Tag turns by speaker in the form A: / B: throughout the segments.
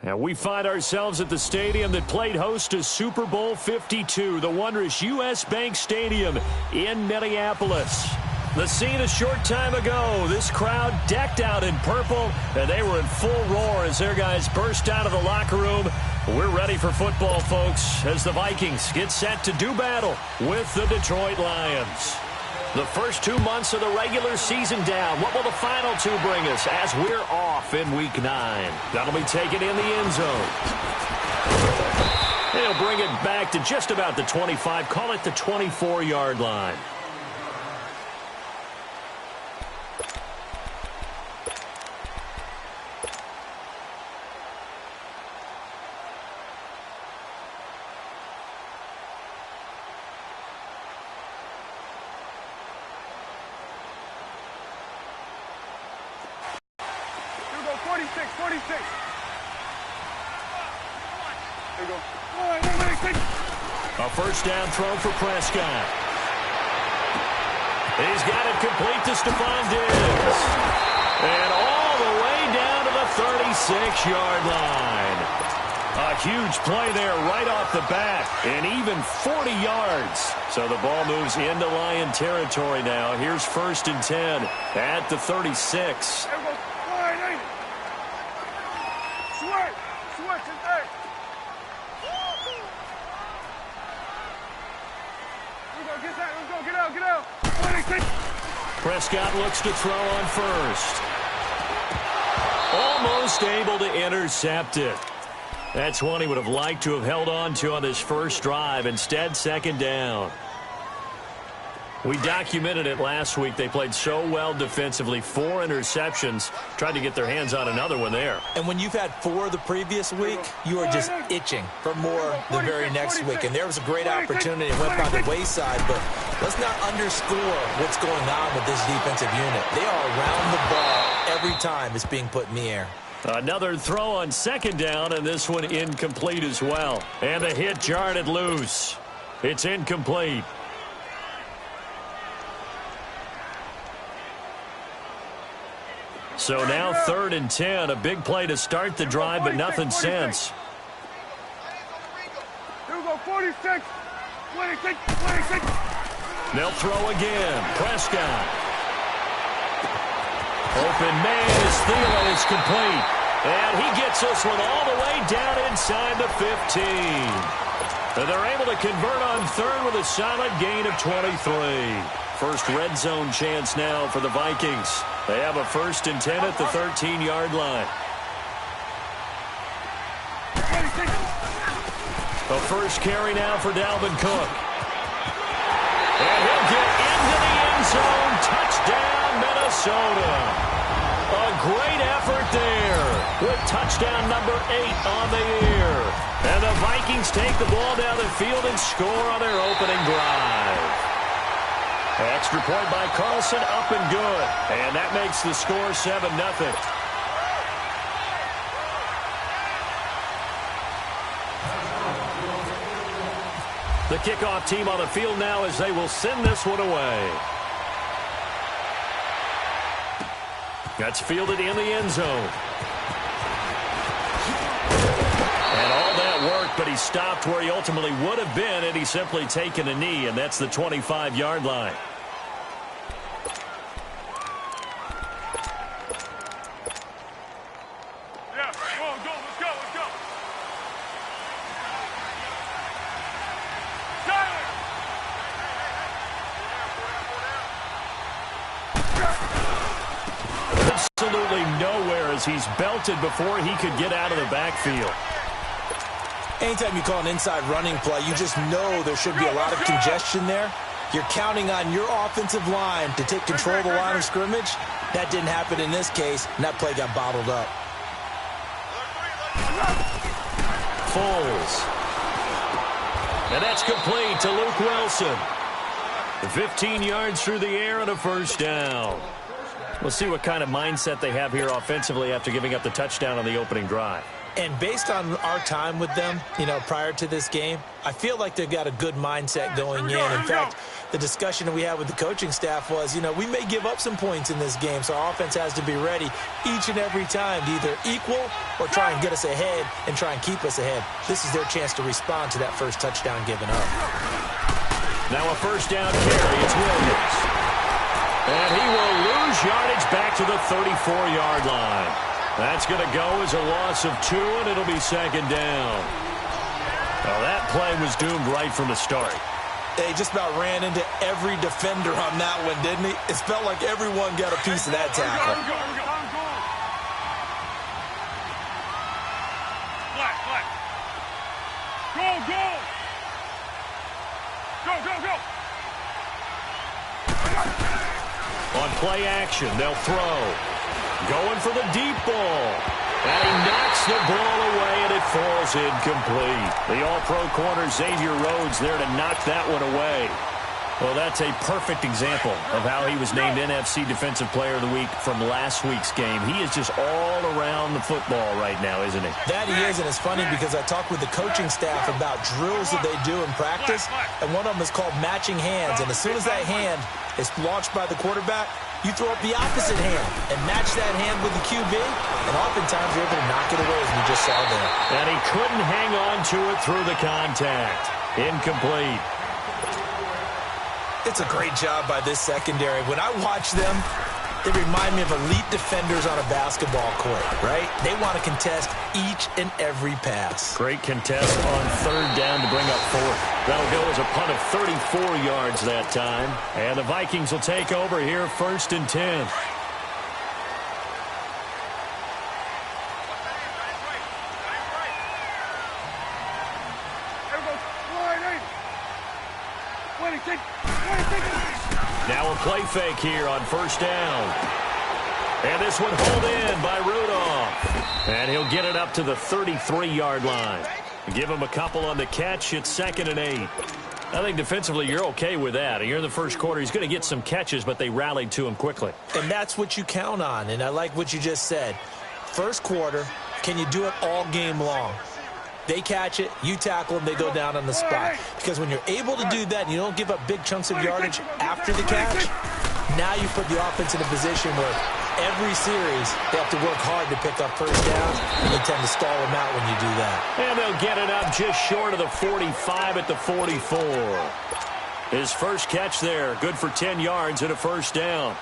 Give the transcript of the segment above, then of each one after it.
A: And we find ourselves at the stadium that played host to Super Bowl 52, the wondrous U.S. Bank Stadium in Minneapolis. The scene a short time ago, this crowd decked out in purple, and they were in full roar as their guys burst out of the locker room. We're ready for football, folks, as the Vikings get set to do battle with the Detroit Lions. The first 2 months of the regular season down. What will the final two bring us as we're off in Week 9? That'll be taken in the end zone. They'll bring it back to just about the 25, call it the 24-yard line. A first down throw for Prescott. He's got it complete to Stephon Diggs. And all the way down to the 36-yard line. A huge play there right off the bat. And even 40 yards. So the ball moves into Lion territory now. Here's 1st and 10 at the 36. Prescott looks to throw on first. Almost able to intercept it. That's one he would have liked to have held on to on this first drive. Instead, 2nd down. We documented it last week. They played so well defensively. 4 interceptions. Tried to get their hands on another one there.
B: And when you've had 4 the previous week, you are just itching for more the very next week. And there was a great opportunity. It went by the wayside. But let's not underscore what's going on with this defensive unit. They are around the ball every time it's being put in the air.
A: Another throw on 2nd down, and this one incomplete as well. And the hit jarred it loose. It's incomplete. So now 3rd and 10, a big play to start the drive, but nothing since.
C: Here we go, 46, 26.
A: They'll throw again. Prescott. Open man as Thielen is complete. And he gets this one all the way down inside the 15. And they're able to convert on 3rd with a solid gain of 23. First red zone chance now for the Vikings. They have a 1st and 10 at the 13-yard line. The first carry now for Dalvin Cook. And he'll get into the end zone. Touchdown, Minnesota. A great effort there with touchdown number 8 on the year. And the Vikings take the ball down the field and score on their opening drive. Extra point by Carlson, up and good. And that makes the score 7-0. The kickoff team on the field now as they will send this one away. That's fielded in the end zone. And all that worked, but he stopped where he ultimately would have been had he simply taken a knee, and that's the 25-yard line. Absolutely nowhere as he's belted before he could get out of the backfield.
B: Anytime you call an inside running play, you just know there should be a lot of congestion there. You're counting on your offensive line to take control of the line of scrimmage. That didn't happen in this case, and that play got bottled up.
A: Foles. And that's complete to Luke Wilson. 15 yards through the air and a first down. We'll see what kind of mindset they have here offensively after giving up the touchdown on the opening drive.
B: And based on our time with them, prior to this game, I feel like they've got a good mindset going in. In fact, the discussion that we had with the coaching staff was, we may give up some points in this game, so our offense has to be ready each and every time to either equal or try and get us ahead and try and keep us ahead. This is their chance to respond to that first touchdown given up.
A: Now a first down carry. It's Williams. And he will lose yardage back to the 34-yard line. That's going to go as a loss of 2, and it'll be second down. Well, that play was doomed right from the start.
B: He just about ran into every defender on that one, didn't he? It felt like everyone got a piece of that tackle.
C: Go.
A: On play action, they'll throw. Going for the deep ball. And he knocks the ball away, and it falls incomplete. The all-pro corner, Xavier Rhodes, there to knock that one away. Well, that's a perfect example of how he was named NFC Defensive Player of the Week from last week's game. He is just all around the football right now, isn't he?
B: That he is, and it's funny because I talked with the coaching staff about drills that they do in practice, and one of them is called matching hands. And as soon as that hand is launched by the quarterback, you throw up the opposite hand and match that hand with the QB, and oftentimes you're able to knock it away, as we just saw there.
A: And he couldn't hang on to it through the contact. Incomplete.
B: It's a great job by this secondary. When I watch them, they remind me of elite defenders on a basketball court, right? They want to contest each and every pass.
A: Great contest on third down to bring up fourth. That'll go as a punt of 34 yards that time. And the Vikings will take over here, 1st and 10. Now a play fake here on first down. And this one hauled in by Rudolph. And he'll get it up to the 33-yard line. Give him a couple on the catch. It's 2nd and 8. I think defensively you're okay with that. You're in the first quarter. He's going to get some catches, but they rallied to him quickly.
B: And that's what you count on. And I like what you just said. First quarter, can you do it all game long? They catch it, you tackle them, they go down on the spot. Because when you're able to do that and you don't give up big chunks of yardage after the catch, now you put the offense in a position where every series they have to work hard to pick up first down, and you tend to stall them out when you do that.
A: And they'll get it up just short of the 45 at the 44. His first catch there, good for 10 yards and a first down.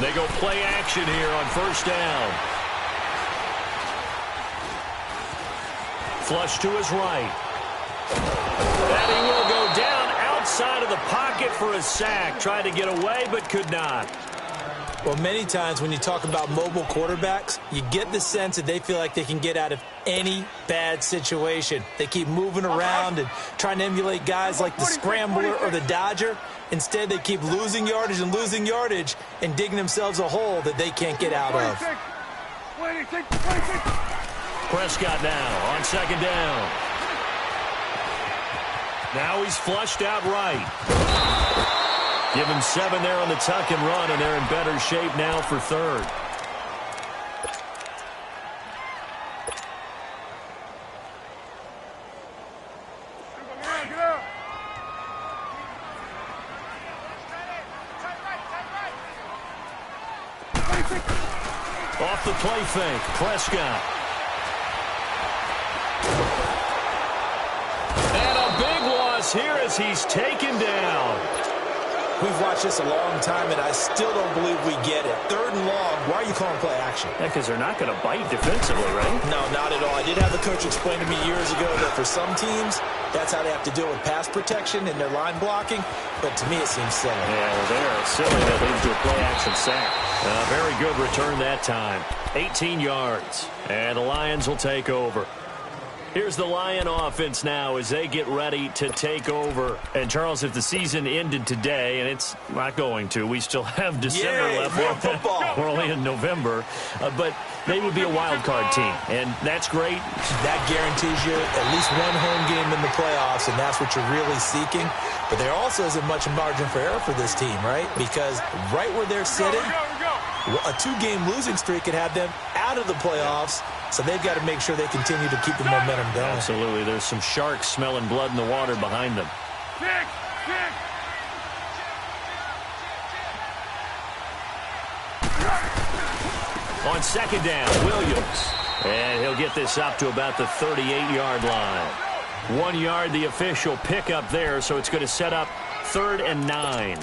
A: They go play action here on first down. Flush to his right. And he will go down outside of the pocket for a sack. Tried to get away, but could not.
B: Well, many times when you talk about mobile quarterbacks, you get the sense that they feel like they can get out of any bad situation. They keep moving around and trying to emulate guys like the Scrambler or the Dodger. Instead, they keep losing yardage and digging themselves a hole that they can't get out of.
A: Prescott now on second down. Now he's flushed out right. Give him 7 there on the tuck and run, and they're in better shape now for third. Off the play fake, Prescott. And a big loss here as he's taken down.
B: We've watched this a long time, and I still don't believe we get it. 3rd and long, why are you calling play action?
A: Yeah, because they're not going to bite defensively, right?
B: No, not at all. I did have a coach explain to me years ago that for some teams, that's how they have to deal with pass protection and their line blocking. But to me, it seems silly.
A: Yeah, well, they're silly. That leads to a play action sack. Very good return that time. 18 yards. And the Lions will take over. Here's the Lion offense now as they get ready to take over. And, Charles, if the season ended today, and it's not going to, we still have December left.
B: More football.
A: We're only in November. But they would be a wild card team, and that's great.
B: That guarantees you at least one home game in the playoffs, and that's what you're really seeking. But there also isn't much margin for error for this team, right? Because right where they're sitting, a 2-game losing streak could have them out of the playoffs, so they've got to make sure they continue to keep the momentum going.
A: Absolutely. There's some sharks smelling blood in the water behind them. On second down, Williams. And he'll get this up to about the 38-yard line. 1 yard, the official pickup there, so it's going to set up 3rd and 9.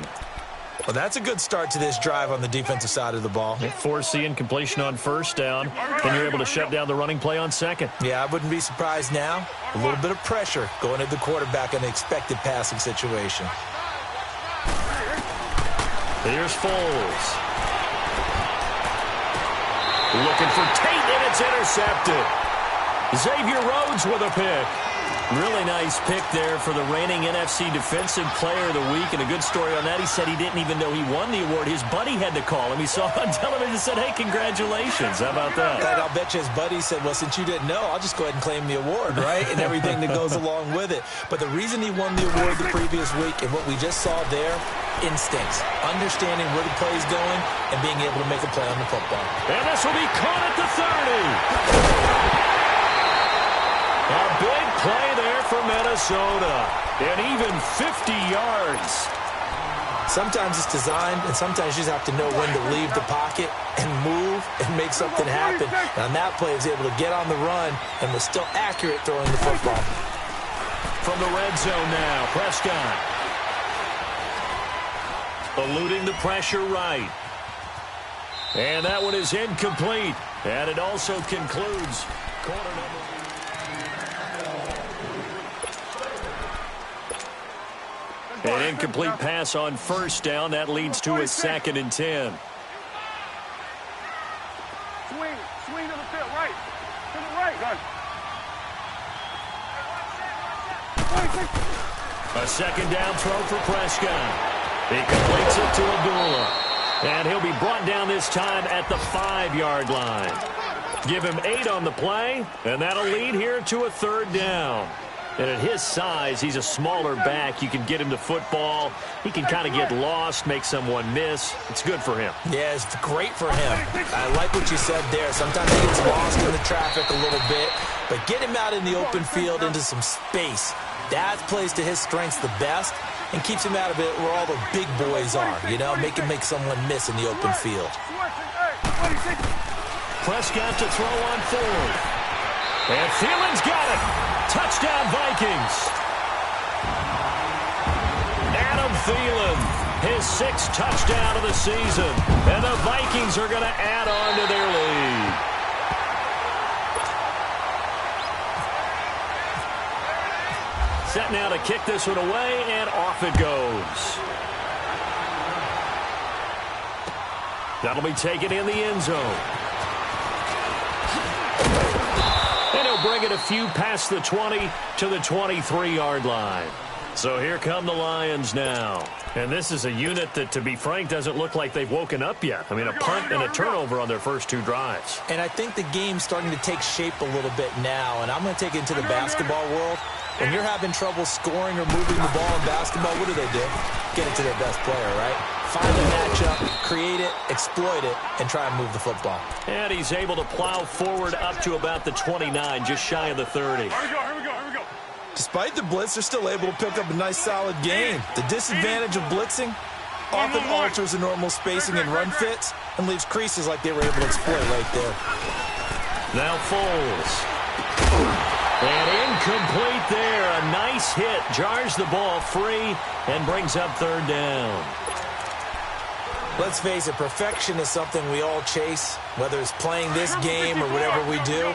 B: Well, that's a good start to this drive on the defensive side of the ball.
A: Forcing completion on first down, and you're able to shut down the running play on second.
B: Yeah, I wouldn't be surprised now. A little bit of pressure going at the quarterback in an expected passing situation.
A: Here's Foles. Looking for Tate, and it's intercepted. Xavier Rhodes with a pick. Really nice pick there for the reigning NFC Defensive Player of the Week, and a good story on that. He said he didn't even know he won the award. His buddy had to call him. He saw it on television and said, hey, congratulations. How about that?
B: And I'll bet you his buddy said, well, since you didn't know, I'll just go ahead and claim the award, right? And everything that goes along with it. But the reason he won the award the previous week and what we just saw there, instincts, understanding where the play is going and being able to make a play on the football.
A: And this will be caught at the 30. A big play there for Minnesota. And even 50 yards.
B: Sometimes it's designed, and sometimes you just have to know when to leave the pocket and move and make something happen. And on that play, he was able to get on the run and was still accurate throwing the football.
A: From the red zone now, Prescott. Eluding the pressure right. And that one is incomplete. And it also concludes quarter number. An incomplete pass on first down. That leads to a 2nd and 10.
C: Swing to the field, right. To the right. Done.
A: A 2nd down throw for Prescott. He completes it to Abdullah. And he'll be brought down this time at the 5-yard line. Give him 8 on the play, and that'll lead here to a 3rd down. And at his size, he's a smaller back. You can get him to football. He can kind of get lost, make someone miss. It's good for him.
B: Yeah, it's great for him. I like what you said there. Sometimes he gets lost in the traffic a little bit, but get him out in the open field into some space. That plays to his strengths the best and keeps him out of it where all the big boys are, you know, make someone miss in the open field.
A: Prescott to throw on 4th. And Thielen's got it. Touchdown, Vikings. Adam Thielen, his 6th touchdown of the season. And the Vikings are going to add on to their lead. Set now to kick this one away, and off it goes. That'll be taken in the end zone. And he'll bring it a few past the 20 to the 23-yard line. So here come the Lions now. And this is a unit that, to be frank, doesn't look like they've woken up yet. I mean, a punt and a turnover on their first 2 drives.
B: And I think the game's starting to take shape a little bit now. And I'm going to take it into the basketball world. When you're having trouble scoring or moving the ball in basketball, what do? Get it to their best player, right? Find a matchup, create it, exploit it, and try and move the football.
A: And he's able to plow forward up to about the 29, just shy of the 30.
C: Here we go.
B: Despite the blitz, they're still able to pick up a nice, solid gain. The disadvantage of blitzing often alters the normal spacing and run fits and leaves creases like they were able to exploit right there.
A: Now Foles. And incomplete there. A nice hit. Jars the ball free and brings up 3rd down.
B: Let's face it, perfection is something we all chase, whether it's playing this game or whatever we do.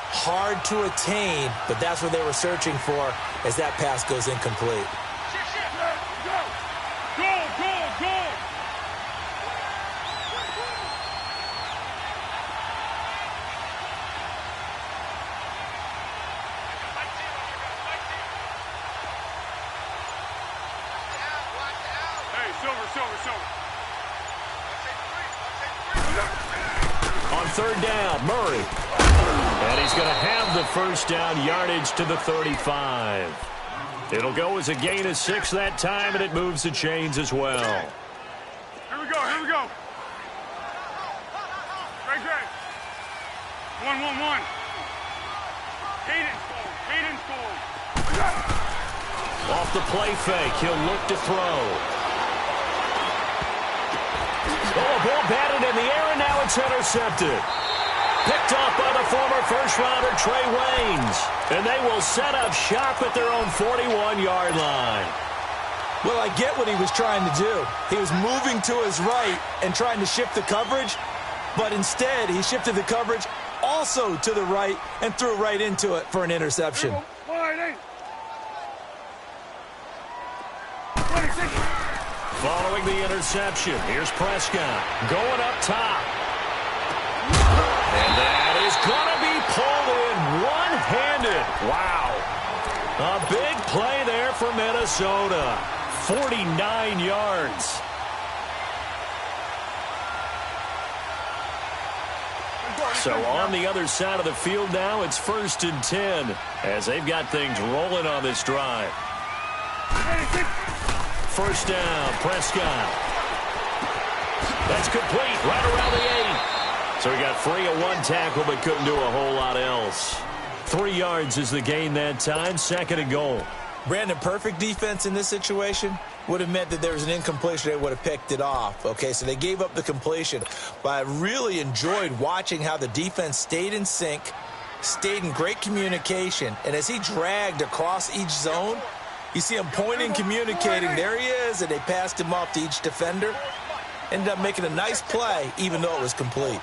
B: Hard to attain, but that's what they were searching for as that pass goes incomplete.
C: Go. Silver.
A: On third down, Murray. And he's going to have the first down, yardage to the 35. It'll go as a gain of 6 that time, and it moves the chains as well.
C: Here we go. Great. 1. Hayden scored.
A: Off the play fake, he'll look to throw. Oh, ball batted in the air, and now it's intercepted. Picked off by the former first-rounder Trey Waynes. And they will set up shop at their own 41-yard line.
B: Well, I get what he was trying to do. He was moving to his right and trying to shift the coverage, but instead he shifted the coverage also to the right and threw right into it for an interception.
A: Following the interception, here's Prescott going up top. And that is going to be pulled in one-handed. Wow. A big play there for Minnesota. 49 yards. So on the other side of the field now, it's 1st and 10 as they've got things rolling on this drive. First down, Prescott. That's complete right around the 8. So he got free of 1 tackle but couldn't do a whole lot else. 3 yards is the gain that time, 2nd and goal.
B: Brandon, perfect defense in this situation would have meant that there was an incompletion. They would have picked it off. Okay, so they gave up the completion. But I really enjoyed watching how the defense stayed in sync, stayed in great communication. And as he dragged across each zone, you see him pointing, communicating. There he is, and they passed him off to each defender. Ended up making a nice play, even though it was complete.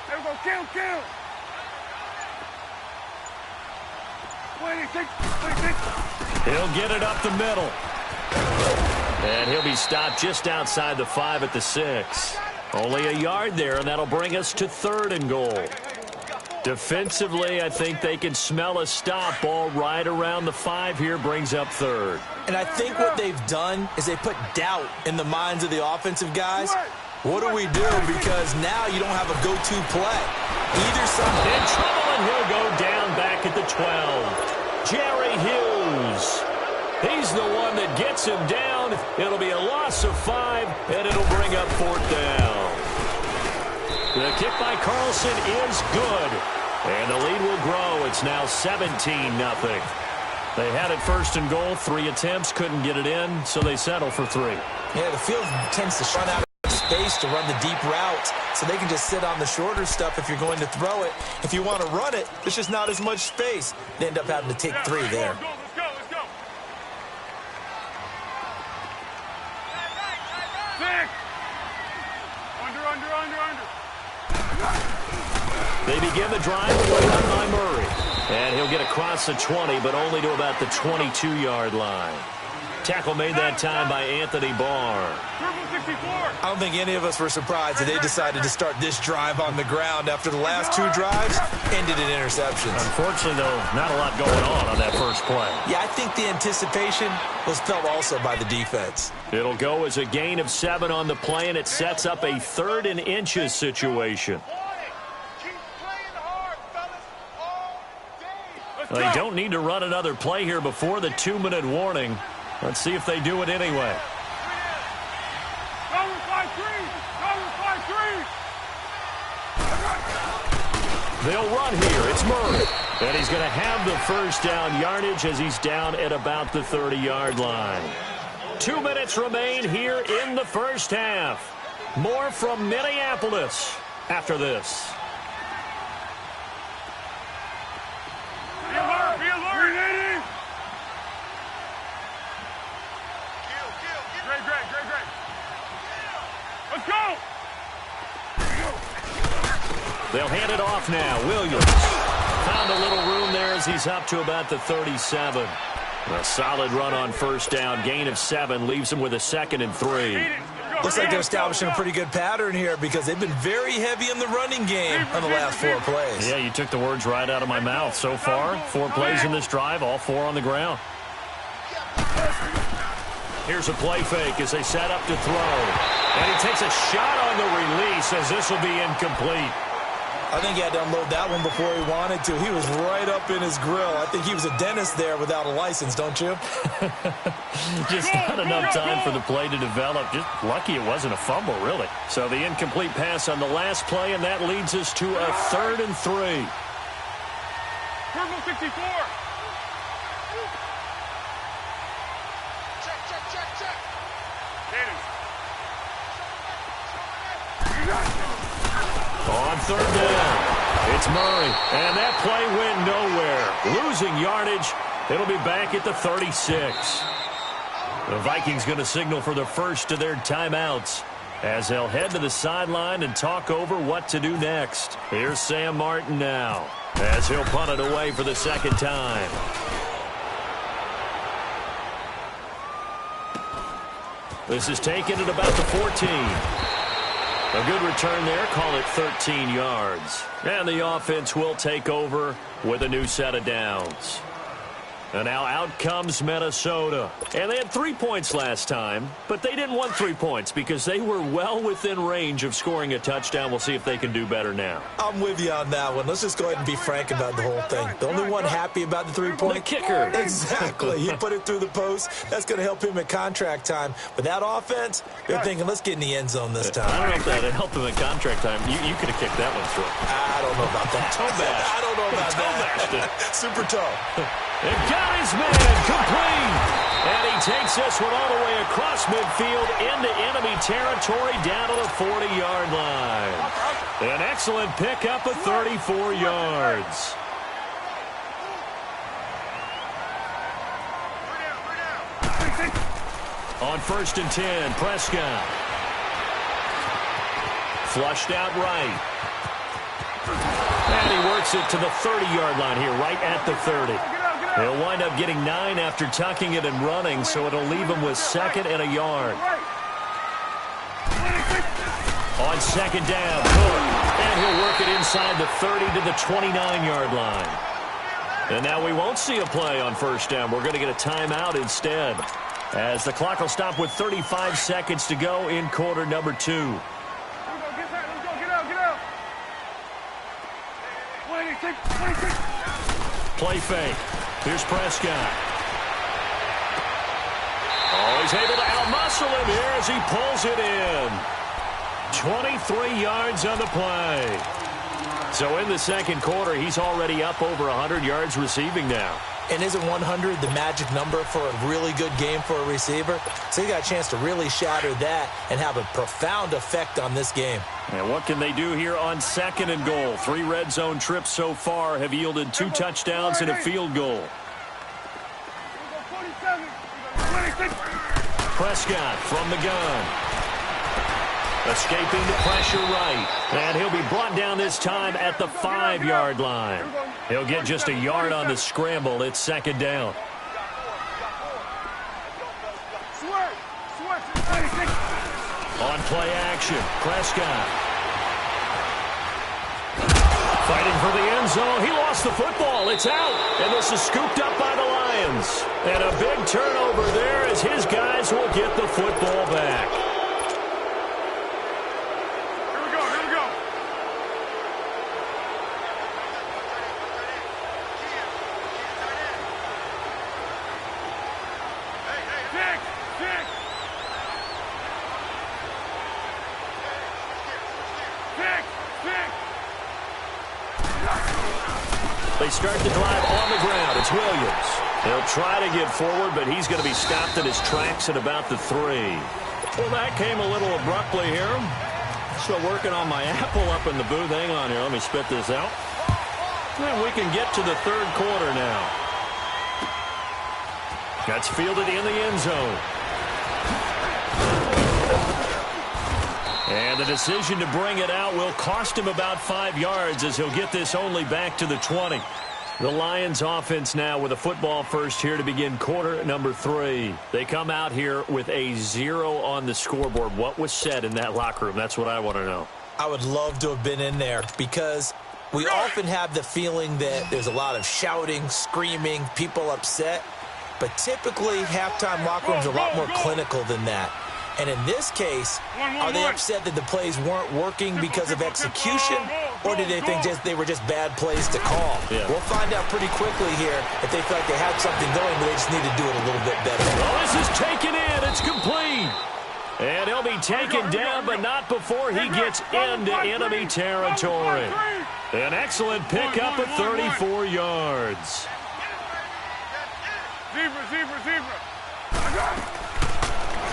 C: There we go, kill. 26.
A: He'll get it up the middle. And he'll be stopped just outside the 5 at the 6. Only a yard there, and that'll bring us to 3rd and goal. Defensively, I think they can smell a stop. Ball right around the 5 here, brings up 3rd.
B: And I think what they've done is they put doubt in the minds of the offensive guys. What do we do? Because now you don't have a go-to play. Either side.
A: In trouble, and he'll go down back at the 12. Jerry Hughes. He's the one that gets him down. It'll be a loss of 5, and it'll bring up 4th down. The kick by Carlson is good. And the lead will grow. It's now 17-0. They had it 1st and goal. 3 attempts, couldn't get it in, so they settle for 3.
B: Yeah, the field tends to run out of space to run the deep routes, so they can just sit on the shorter stuff if you're going to throw it. If you want to run it, there's just not as much space. They end up having to take 3 there.
C: Let's go. Under.
A: They begin the drive with a run by Murray. And he'll get across the 20, but only to about the 22-yard line. Tackle made that time by Anthony Barr.
B: I don't think any of us were surprised that they decided to start this drive on the ground after the last 2 drives ended in interceptions.
A: Unfortunately, though, not a lot going on that first play.
B: Yeah, I think the anticipation was felt also by the defense.
A: It'll go as a gain of 7 on the play, and it sets up a 3rd and inches situation. They don't need to run another play here before the 2-minute warning. Let's see if they do it anyway. They'll run here. It's Murray. And he's going to have the first down yardage as he's down at about the 30-yard line. 2 minutes remain here in the first half. More from Minneapolis after this.
C: Be alert! Great. Let's go!
A: They'll hand it off now. Williams found a little room there as he's up to about the 37. A solid run on first down. Gain of 7 leaves him with a 2nd and 3.
B: Looks like they're establishing a pretty good pattern here because they've been very heavy in the running game on the last 4 plays.
A: Yeah, you took the words right out of my mouth. So far, 4 plays in this drive, all 4 on the ground. Here's a play fake as they set up to throw. And he takes a shot on the release as this will be incomplete.
B: I think he had to unload that one before he wanted to. He was right up in his grill. I think he was a dentist there without a license, don't you?
A: Just not enough time for the play to develop. Just lucky it wasn't a fumble, really. So the incomplete pass on the last play, and that leads us to a 3rd and 3.
C: Purple 64. Check.
A: On 3rd down, it's Murray, and that play went nowhere. Losing yardage, it'll be back at the 36. The Vikings going to signal for the first of their timeouts as they'll head to the sideline and talk over what to do next. Here's Sam Martin now as he'll punt it away for the second time. This is taken at about the 14. A good return there, call it 13 yards. And the offense will take over with a new set of downs. And now out comes Minnesota. And they had 3 points last time, but they didn't want 3 points because they were well within range of scoring a touchdown. We'll see if they can do better now.
B: I'm with you on that one. Let's just go ahead and be frank about the whole thing. The only one happy about the 3-point?
A: The kicker.
B: Exactly. He put it through the post. That's going to help him at contract time. But that offense, they're thinking, let's get in the end zone this time.
A: I don't know if that helped him at contract time. You could have kicked that one through.
B: I don't know about that.
A: Toe bash.
B: I don't know about that. Super toe.
A: And got his man complete. And he takes this one all the way across midfield into enemy territory down to the 40-yard line. An excellent pickup of 34 yards. On 1st and 10, Prescott. Flushed out right. And he works it to the 30-yard line here, right at the 30. He'll wind up getting 9 after tucking it and running, so it'll leave him with 2nd and a yard. On 2nd down, Fuller. And he'll work it inside the 30 to the 29-yard line. And now we won't see a play on 1st down. We're going to get a timeout instead, as the clock will stop with 35 seconds to go in quarter number 2.
C: Get out. 26.
A: Play fake. Here's Prescott. Oh, he's able to outmuscle him here as he pulls it in. 23 yards on the play. So in the second quarter, he's already up over 100 yards receiving now.
B: And isn't 100 the magic number for a really good game for a receiver? So he got a chance to really shatter that and have a profound effect on this game.
A: And what can they do here on 2nd and goal? 3 red zone trips so far have yielded 2 touchdowns and a field goal. Prescott from the gun. Escaping the pressure right. And he'll be brought down this time at the 5-yard line. He'll get just a yard on the scramble. It's 2nd down. On play action, Prescott. Fighting for the end zone. He lost the football. It's out. And this is scooped up by the Lions. And a big turnover there as his guys will get the football back. They start the drive on the ground. It's Williams. He'll try to get forward, but he's going to be stopped in his tracks at about the 3. Well, that came a little abruptly here. Still working on my apple up in the booth. Hang on here. Let me spit this out. And we can get to the 3rd quarter now. That's fielded in the end zone. And the decision to bring it out will cost him about 5 yards as he'll get this only back to the 20. The Lions offense now with a football first here to begin quarter number 3. They come out here with a 0 on the scoreboard. What was said in that locker room? That's what I want to know.
B: I would love to have been in there because we often have the feeling that there's a lot of shouting, screaming, people upset. but typically halftime locker rooms are a lot more clinical than that. And in this case, are they upset that the plays weren't working because of execution, or do they think they were just bad plays to call?
A: Yeah.
B: We'll find out pretty quickly here if they feel like they had something going, but they just need to do it a little bit better.
A: Oh, this is taken in. It's complete. And he'll be taken down, but not before he gets into enemy territory. An excellent pickup of 34 yards.
C: Zebra.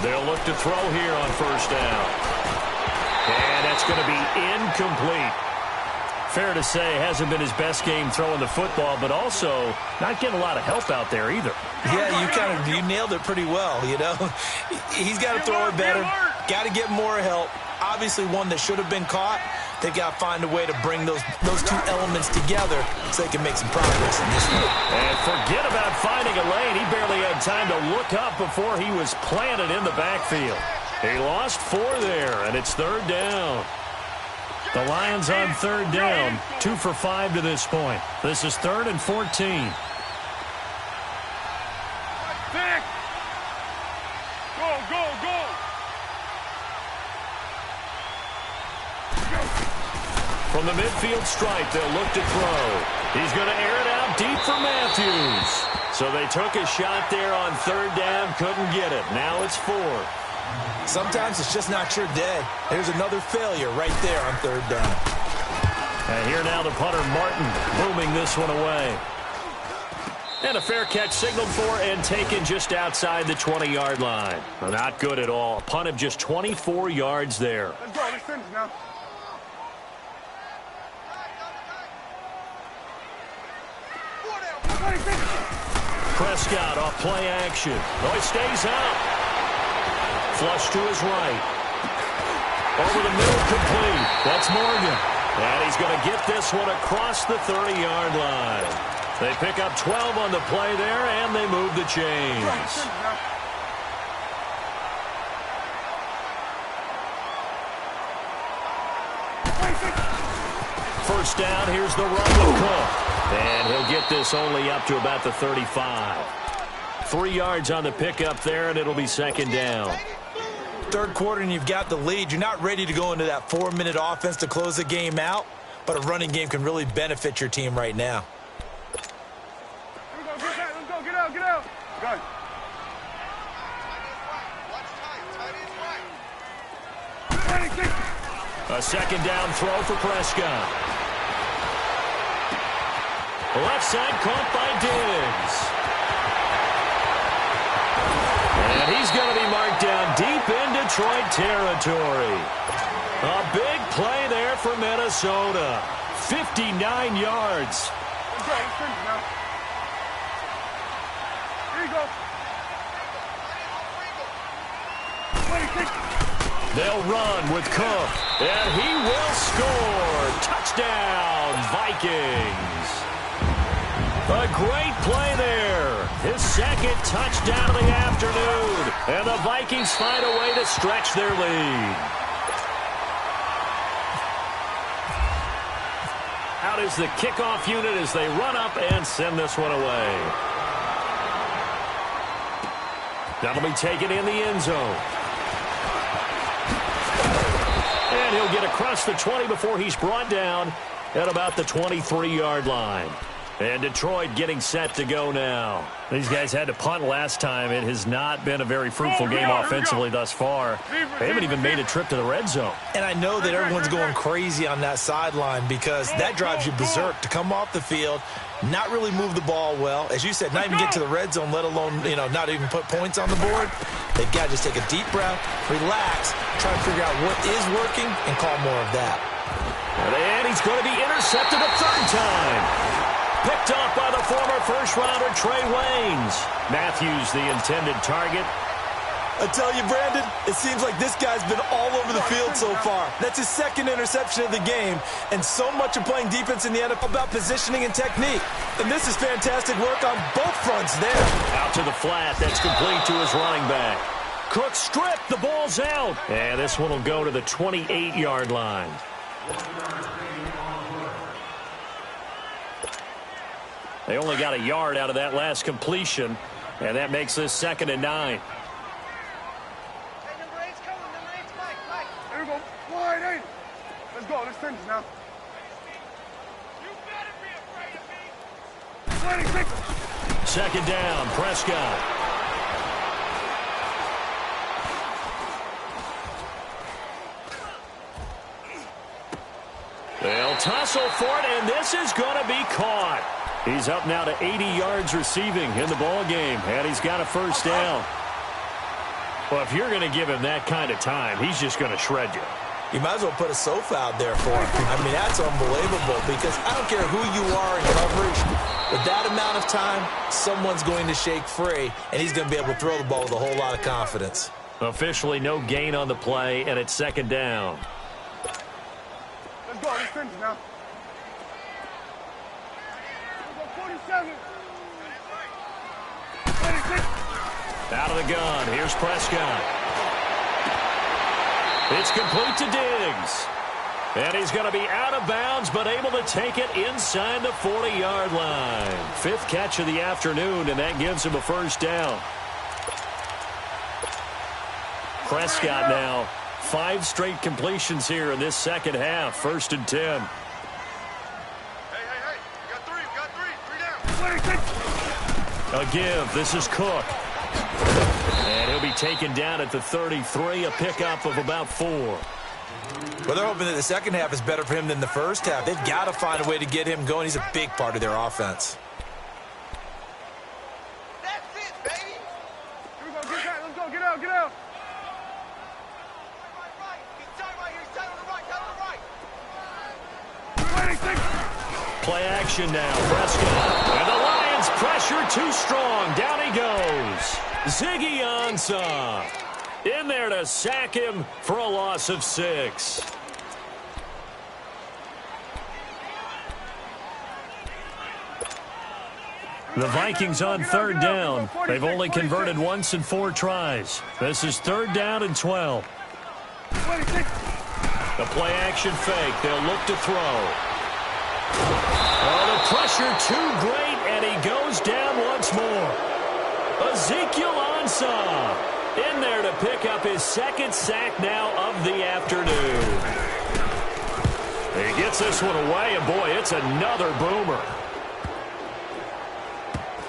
A: They'll look to throw here on first down. And that's going to be incomplete. Fair to say, hasn't been his best game throwing the football, but also not getting a lot of help out there either.
B: Yeah, you nailed it pretty well, you know. He's got to throw it better, got to get more help. Obviously one that should have been caught. They've got to find a way to bring those two elements together so they can make some progress in this one.
A: And forget about finding a lane. He barely had time to look up before he was planted in the backfield. He lost 4 there, and it's third down. The Lions on third down, 2 for 5 to this point. This is 3rd and 14.
C: Go.
A: From the midfield stripe, they'll look to throw. He's going to air it out deep for Matthews. So they took a shot there on third down, couldn't get it. Now it's 4.
B: Sometimes it's just not your day. There's another failure right there on third down.
A: And here now the punter, Martin, booming this one away. And a fair catch signaled for and taken just outside the 20-yard line. Well, not good at all. A punt of just 24 yards there.
C: Let's go. Let's finish now.
A: Prescott off play action. Oh, he stays out. Flush to his right. Over the middle, complete. That's Morgan. And he's going to get this one across the 30-yard line. They pick up 12 on the play there, and they move the chains. First down, here's the run with Cook. And he'll get this only up to about the 35. 3 yards on the pickup there, and it'll be second down.
B: Third quarter and you've got the lead. You're not ready to go into that 4-minute offense to close the game out, but a running game can really benefit your team right now.
C: Let's go. Get out. Go.
A: A second down throw for Prescott. Left side caught by Diggs. And he's going to be marked down deep in Detroit territory. A big play there for Minnesota. 59 yards.
C: Let's finish now. Here you go.
A: They'll run with Cook. And he will score. Touchdown, Vikings. A great play there. His second touchdown of the afternoon. And the Vikings find a way to stretch their lead. Out is the kickoff unit as they run up and send this one away. That'll be taken in the end zone. And he'll get across the 20 before he's brought down at about the 23-yard line. And Detroit getting set to go now. These guys had to punt last time. It has not been a very fruitful game offensively thus far. They haven't even made a trip to the red zone.
B: And I know that everyone's going crazy on that sideline because that drives you berserk to come off the field, not really move the ball well. As you said, not even get to the red zone, let alone, not even put points on the board. They've got to just take a deep breath, relax, try to figure out what is working, and call more of that.
A: And he's going to be intercepted a third time. Picked up by the former first-rounder Trey Waynes. Matthews, the intended target.
B: I tell you, Brandon, it seems like this guy's been all over the field so far. That's his second interception of the game, and so much of playing defense in the NFL about positioning and technique. And this is fantastic work on both fronts there.
A: Out to the flat. That's complete to his running back. Cook stripped. The ball's out. And this one will go to the 28-yard line. They only got a yard out of that last completion. And that makes this 2nd and 9.
C: Hey, number 8's coming. Number 8's Mike. There we go. Wide 8. Let's go. Let's finish now. You better be afraid of me. 26.
A: 2nd down, Prescott. They'll tussle for it, and this is going to be caught. He's up now to 80 yards receiving in the ball game, and he's got a 1st down. Well, if you're going to give him that kind of time, he's just going to shred you.
B: You might as well put a sofa out there for him. I mean, that's unbelievable because I don't care who you are in coverage. With that amount of time, someone's going to shake free, and he's going to be able to throw the ball with a whole lot of confidence.
A: Officially no gain on the play, and it's 2nd down.
C: Let's go. Let's finish now. Let's go. 47. 26.
A: Out of the gun. Here's Prescott. It's complete to Diggs. And he's going to be out of bounds, but able to take it inside the 40-yard line. 5th catch of the afternoon, and that gives him a 1st down. Prescott now, 5 straight completions here in this 2nd half. 1st and 10.
C: Hey. We got 3. We got 3. 3 down. 26.
A: A give. This is Cook. And he'll be taken down at the 33, a pickup of about 4.
B: Well, they're hoping that the 2nd half is better for him than the 1st half. They've got to find a way to get him going. He's a big part of their offense.
C: That's it, baby. Here we go. Get back. Let's go. Get out. Get out. Right. He's tight right here. He's tight on the right. Tight on the right. 26.
A: Play action now. Prescott. And the Lions pressure too strong. Down he goes. Ziggy Ansah in there to sack him for a loss of 6. The Vikings on 3rd down. They've only converted once in 4 tries. This is 3rd down and 12.
C: 26.
A: The play action fake. They'll look to throw. Oh, the pressure too great, and he goes down once more. Ezekiel Ansah in there to pick up his 2nd sack now of the afternoon. He gets this one away, and boy, it's another boomer.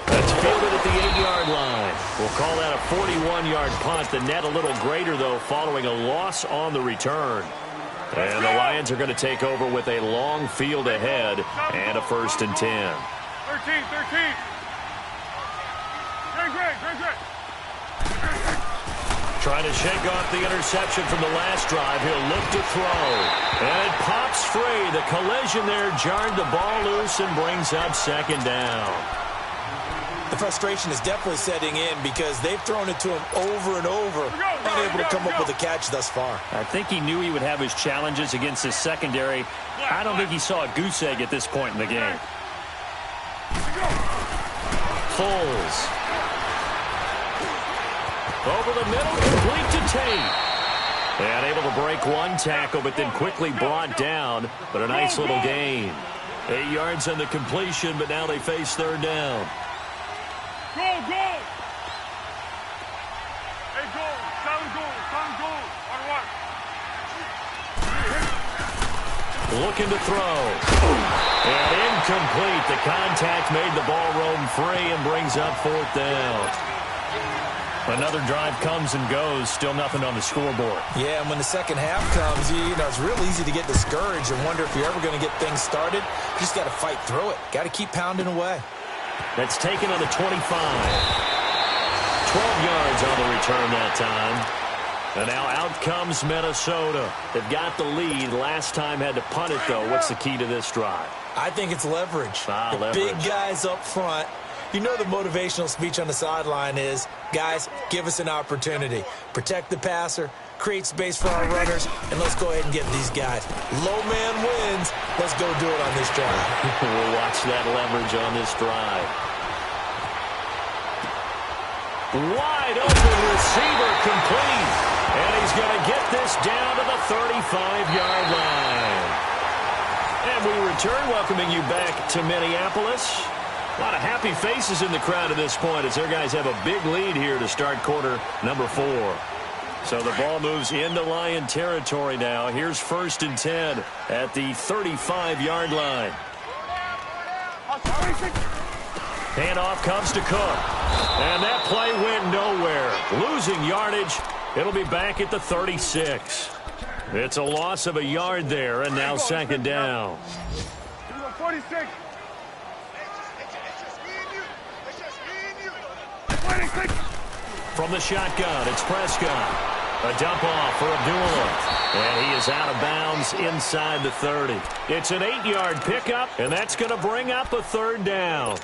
A: That's fielded at the 8-yard line. We'll call that a 41-yard punt. The net a little greater, though, following a loss on the return. And the Lions are going to take over with a long field ahead and a 1st and 10.
C: 13. Great.
A: Trying to shake off the interception from the last drive. He'll look to throw. And it pops free. The collision there jarred the ball loose and brings up 2nd down.
B: The frustration is definitely setting in because they've thrown it to him over and over, unable to come up with a catch thus far.
A: I think he knew he would have his challenges against his secondary. I don't think he saw a goose egg at this point in the game. Foles. Over the middle, complete to Tate. And able to break one tackle, but then quickly brought down. But a nice little gain. 8 yards on the completion, but now they face 3rd down.
C: Go! Hey, go! Solid goal! On the right.
A: Looking to throw. And incomplete. The contact made the ball roam free and brings up 4th down. Another drive comes and goes. Still nothing on the scoreboard.
B: Yeah, and when the 2nd half comes, you know, it's real easy to get discouraged and wonder if you're ever going to get things started. You just got to fight through it. Got to keep pounding away.
A: That's taken on the 25. 12 yards on the return that time. And now out comes Minnesota. They've got the lead. Last time had to punt it, though. What's the key to this drive?
B: I think it's leverage. The
A: leverage.
B: Big guys up front. You know the motivational speech on the sideline is, guys, give us an opportunity. Protect the passer, create space for our runners, and let's go ahead and get these guys. Low man wins. Let's go do it on this drive.
A: We'll watch that leverage on this drive. Wide open receiver complete. And he's going to get this down to the 35-yard line. And we return, welcoming you back to Minneapolis. A lot of happy faces in the crowd at this point as their guys have a big lead here to start quarter number 4. So the ball moves into Lion territory now. Here's 1st and 10 at the 35-yard line. Handoff comes to Cook. And that play went nowhere. Losing yardage. It'll be back at the 36. It's a loss of a yard there, and now 2nd down.
C: 46.
A: From the shotgun, it's Prescott. A dump off for Abdullah. And he is out of bounds inside the 30. It's an 8-yard pickup, and that's going to bring up a 3rd down.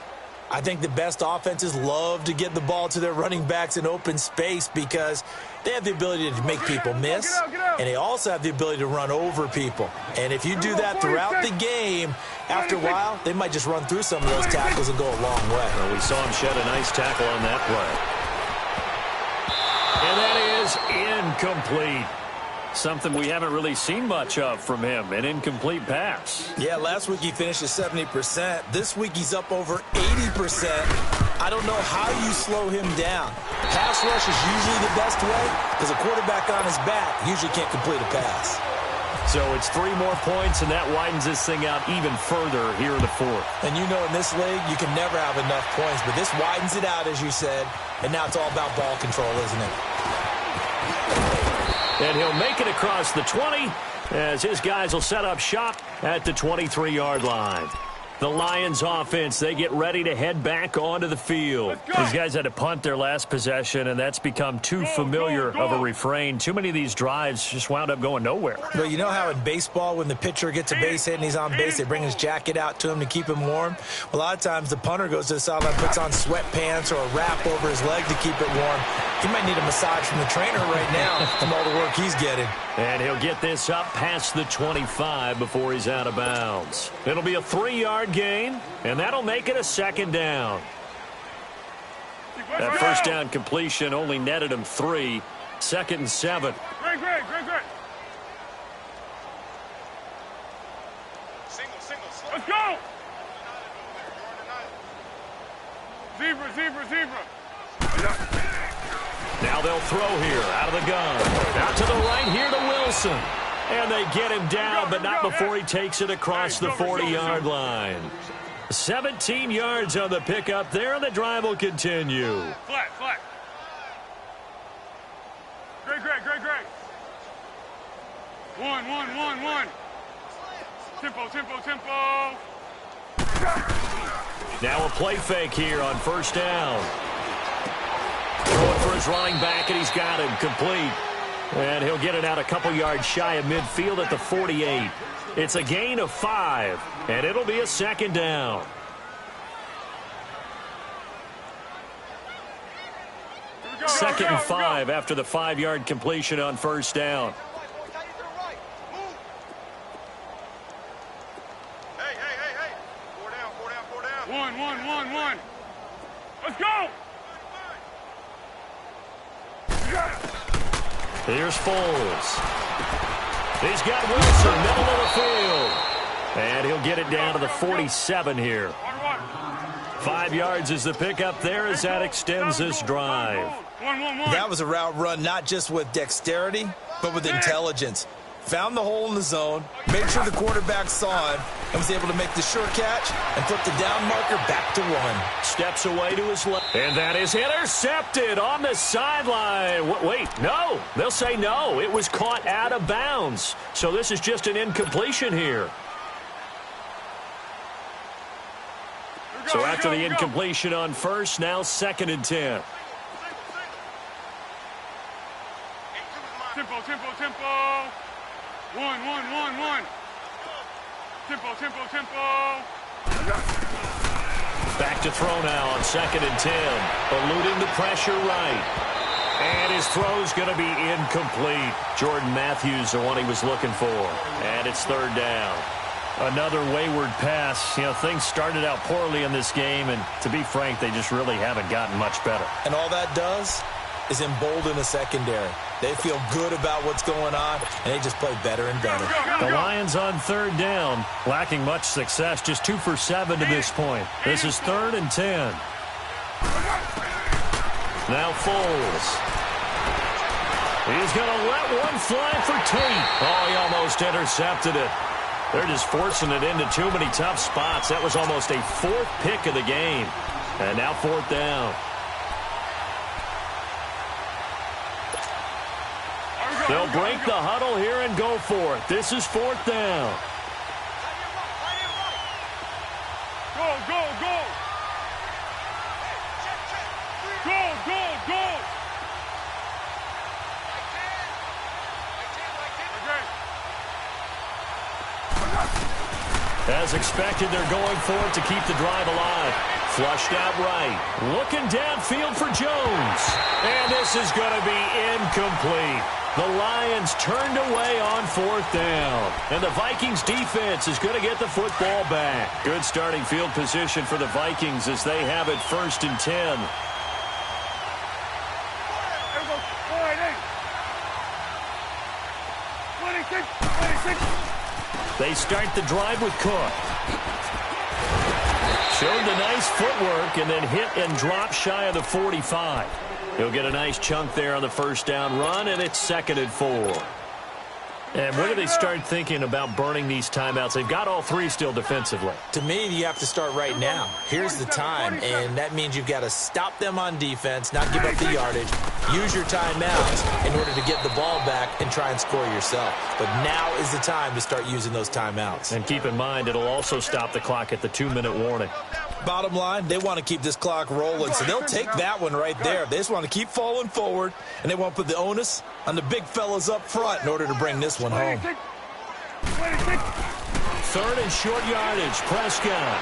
B: I think the best offenses love to get the ball to their running backs in open space because they have the ability to make people miss, and they also have the ability to run over people. And if you do that throughout the game, after a while, they might just run through some of those tackles and go a long way.
A: Well, we saw him shed a nice tackle on that play. And that is incomplete. Something we haven't really seen much of from him, an incomplete pass.
B: Yeah, last week he finished at 70%. This week he's up over 80%. I don't know how you slow him down. Pass rush is usually the best way because a quarterback on his back usually can't complete a pass.
A: So it's 3 more points, and that widens this thing out even further here in the 4th.
B: And you know in this league, you can never have enough points, but this widens it out, as you said, and now it's all about ball control, isn't it?
A: And he'll make it across the 20 as his guys will set up shop at the 23-yard line. The Lions offense, they get ready to head back onto the field. These guys had to punt their last possession, and that's become too familiar of a refrain. Too many of these drives just wound up going nowhere.
B: Well, you know how in baseball, when the pitcher gets a base hit and he's on base, they bring his jacket out to him to keep him warm? Well, a lot of times the punter goes to the sideline, puts on sweatpants or a wrap over his leg to keep it warm. He might need a massage from the trainer right now from all the work he's getting.
A: And he'll get this up past the 25 before he's out of bounds. It'll be a 3-yard gain, and that'll make it a 2nd down. That first down completion only netted him 3. 2nd and 7.
C: Great. Single. Let's go. Zebra.
A: Now they'll throw here out of the gun. Out to the right here to Wilson. And they get him down, but not before he takes it across the 40-yard line. 17 yards on the pickup there, and the drive will continue.
C: Flat. Great. 1. Tempo.
A: Now a play fake here on 1st down. Throwing for his running back, and he's got him complete. And he'll get it out a couple yards shy of midfield at the 48. It's a gain of 5, and it'll be a 2nd down. Second and 5 after the 5-yard completion on 1st down.
C: Hey. 4 down. 1. Let's go.
A: Here's Foles. He's got Wilson, middle of the field. And he'll get it down to the 47 here. 5 yards is the pickup there as that extends this drive.
B: That was a route run not just with dexterity, but with intelligence. Found the hole in the zone, made sure the quarterback saw him, and was able to make the short catch and flip the down marker back to 1.
A: Steps away to his left. And that is intercepted on the sideline. Wait, no. They'll say no. It was caught out of bounds. So this is just an incompletion here. So after the incompletion on 1st, now 2nd and 10.
C: Tempo. 1. Tempo.
A: Back to throw now on 2nd and 10. Eluding the pressure right. And his throw's going to be incomplete. Jordan Matthews, the one he was looking for. And it's 3rd down. Another wayward pass. You know, things started out poorly in this game, and to be frank, they just really haven't gotten much better.
B: And all that does, is embolden the secondary. They feel good about what's going on, and they just play better and better.
A: The Lions on third down, lacking much success, just 2 for 7 to this point. This is 3rd and 10. Now Foles. He's going to let one fly for Tate. Oh, he almost intercepted it. They're just forcing it into too many tough spots. That was almost a 4th pick of the game. And now 4th down. They'll break the huddle here and go for it. This is 4th down.
C: Go, go, go. Go, go, go.
A: As expected, they're going for it to keep the drive alive. Flushed out right. Looking downfield for Jones. And this is going to be incomplete. The Lions turned away on 4th down. And the Vikings defense is going to get the football back. Good starting field position for the Vikings as they have it 1st and 10. They start the drive with Cook. Showed the nice footwork and then hit and drop shy of the 45. He'll get a nice chunk there on the 1st down run, and it's 2nd and 4. And when do they start thinking about burning these timeouts? They've got all 3 still defensively.
B: To me, you have to start right now. Here's the time, and that means you've got to stop them on defense, not give up the yardage, use your timeouts in order to get the ball back and try and score yourself. But now is the time to start using those timeouts.
A: And keep in mind, it'll also stop the clock at the 2-minute warning.
B: Bottom line, they want to keep this clock rolling, so they'll take that one right there. They just want to keep falling forward, and they want to put the onus on the big fellas up front in order to bring this one home.
A: 3rd and short yardage, Prescott.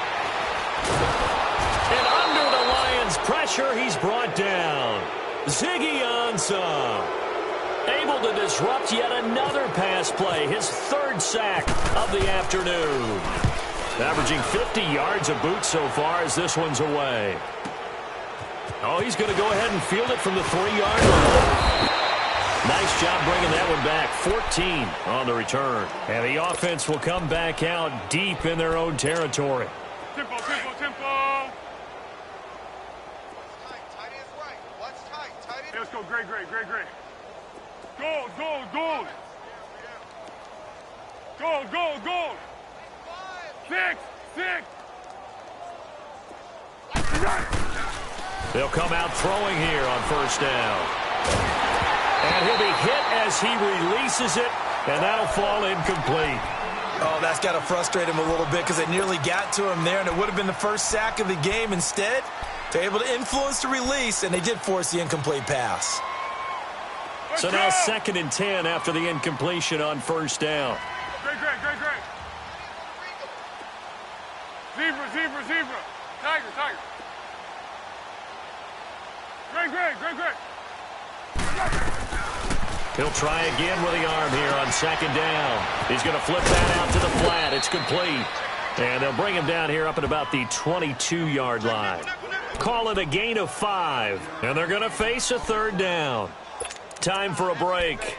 A: And under the Lions' pressure, he's brought down. Ziggy Ansah, able to disrupt yet another pass play, his 3rd sack of the afternoon. Averaging 50 yards a boot so far as this one's away. Oh, he's going to go ahead and field it from the 3-yard line. Nice job bringing that one back. 14 on the return. And the offense will come back out deep in their own territory.
C: Tempo, tempo, tempo. Hey, let's go. Great, great, great, great. Go, go, go. Go, go, go. 6.
A: They'll come out throwing here on 1st down. And he'll be hit as he releases it, and that'll fall incomplete.
B: Oh, that's got to frustrate him a little bit because they nearly got to him there, and it would have been the 1st sack of the game. Instead, they're able to influence the release, and they did force the incomplete pass.
A: So now 2nd and 10 after the incompletion on 1st down.
C: Great, great, great, great. Zebra, zebra, zebra. Tiger, tiger. Great, great, great, great.
A: He'll try again with the arm here on 2nd down. He's going to flip that out to the flat. It's complete. And they'll bring him down here up at about the 22-yard line. Call it a gain of 5. And they're going to face a 3rd down. Time for a break.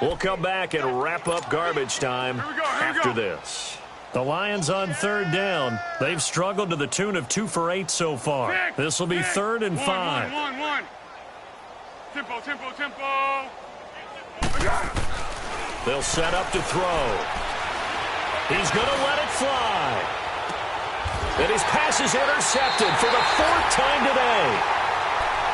A: We'll come back and wrap up garbage time after this. The Lions on 3rd down. They've struggled to the tune of 2 for 8 so far. This will be 3rd and 5.
C: One. Tempo, tempo, tempo.
A: They'll set up to throw. He's going to let it fly. And his pass is intercepted for the 4th time today.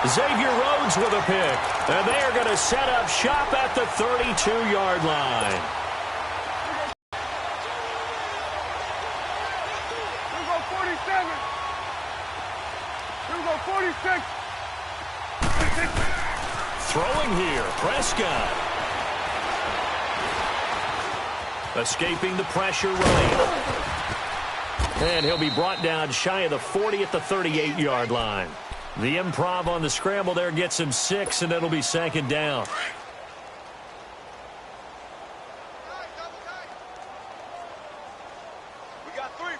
A: Xavier Rhodes with a pick. And they are going to set up shop at the 32-yard line.
C: Here we go, 47. Here we go, 46.
A: Throwing here, Prescott. Escaping the pressure right. And he'll be brought down shy of the 40 at the 38-yard line. The improv on the scramble there gets him 6, and it'll be 2nd down.
C: We got three,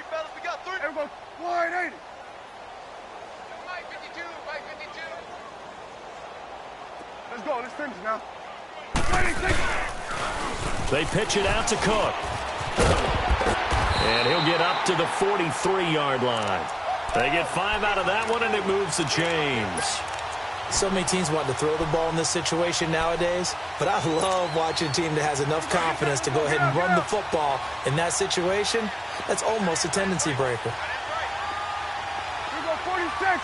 C: fellas. We got 3. Here we go, wide 80. Let's go. Let's finish now. 26.
A: They pitch it out to Cook. And he'll get up to the 43-yard line. They get 5 out of that one, and it moves the chains.
B: So many teams want to throw the ball in this situation nowadays, but I love watching a team that has enough confidence to go ahead and run the football. In that situation, that's almost a tendency breaker.
C: Here we go, 46.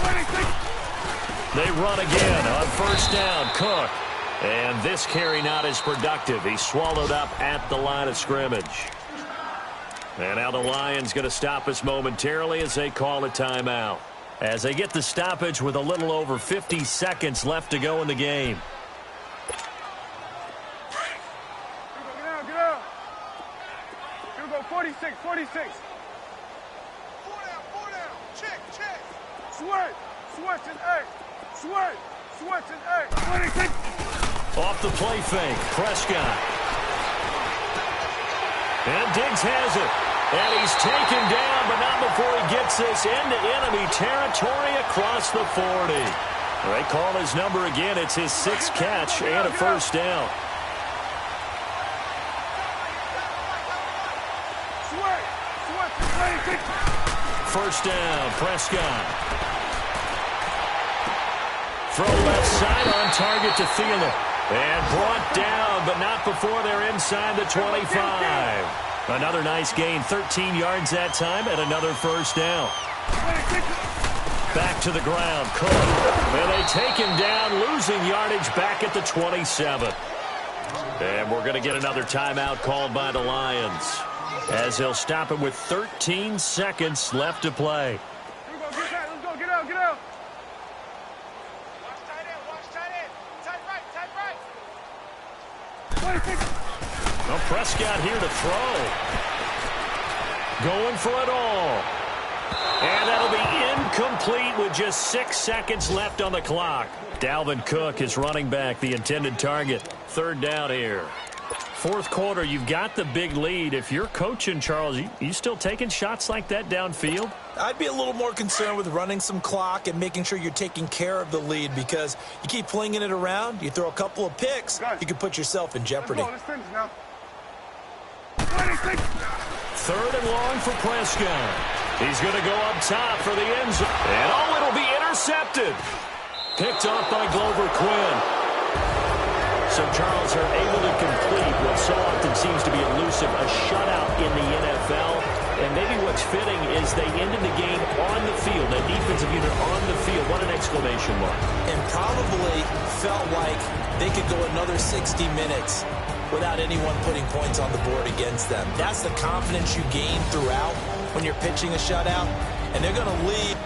C: 26.
A: They run again on first down. Cook. And this carry not as productive. He's swallowed up at the line of scrimmage. And now the Lions going to stop us momentarily as they call a timeout. As they get the stoppage with a little over 50 seconds left to go in the game.
C: Get out. Here we go, 46. 4 down. Check. Switch and 8. Switch and 8. 26.
A: Off the play fake, Prescott. And Diggs has it. And he's taken down, but not before he gets this into enemy territory across the 40. They call his number again. It's his 6th catch and a first down. First down, Prescott. Throw left side on target to Thielen. And brought down, but not before they're inside the 25. Another nice gain, 13 yards that time, and another first down. Back to the ground, Cook. And they take him down, losing yardage back at the 27. And we're going to get another timeout called by the Lions, as they'll stop him with 13 seconds left to play.
C: Here we go, let's go, get out. Watch tight end. Tight right. 26.
A: Well, Prescott here to throw. Going for it all. And that'll be incomplete with just 6 seconds left on the clock. Dalvin Cook is running back, the intended target. Third down here. Fourth quarter, you've got the big lead. If you're coaching, Charles, you still taking shots like that downfield?
B: I'd be a little more concerned with running some clock and making sure you're taking care of the lead, because you keep flinging it around, you throw a couple of picks, you can put yourself in jeopardy.
C: Let's finish now. 26.
A: Third and long for Prescott. He's going to go up top for the end zone. And it'll be intercepted. Picked off by Glover Quinn. So, Charles, are able to complete what so often seems to be elusive, a shutout in the NFL. And maybe what's fitting is they ended the game on the field, that defensive unit on the field. What an exclamation mark.
B: And probably felt like they could go another 60 minutes without anyone putting points on the board against them. That's the confidence you gain throughout when you're pitching a shutout. And they're going to lead